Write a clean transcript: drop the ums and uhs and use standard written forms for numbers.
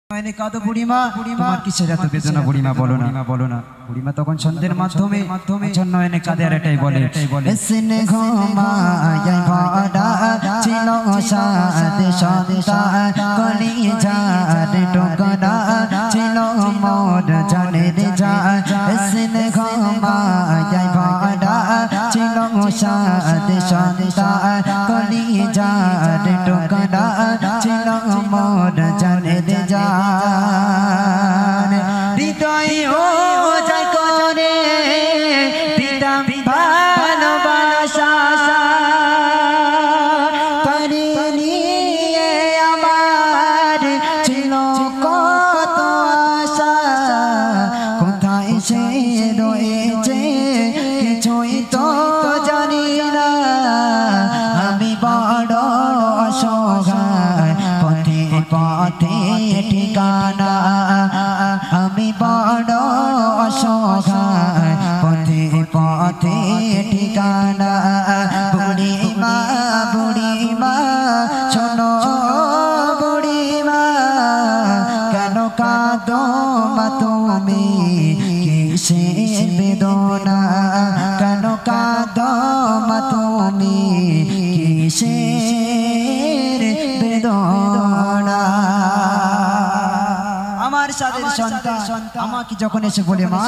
मैंने कहा तो बुढ़ीमा तुम्हार किसेर एत बेदना बुढ़ीमा बोलो ना बुढ़ीमा तखन छंदेर माध्यमे नयने काঁদে আর এটাই বলে এসনে ঘুমায় ভরা ছিল সাদ সন্তান কলিজার টুকরা ছিল মোর জানের জান এসনে ঘুমায় ভরা ছিল সাদ সন্তান কলিজার টুকরা ছিল মোর জানের জান হৃদয় ও যায় করে দিতাম ভালোবাসা তারে নিয়ে আমার ছিল কত আশা কোথায় সে রয়েছে কিছুই তো জানি না আমি বড় অসহায় পথে পথে ঠিকানা আমি বড় অসহায় পথে পথে ঠিকানা বুড়িমা শোনো বুড়িমা কেন কাঁদো মা তুমি কিসের বেদনা কেন কাঁদো মা তুমি কিসের বেদনা আমার সাদের সন্তান আমাকে যখন এসে বলে মা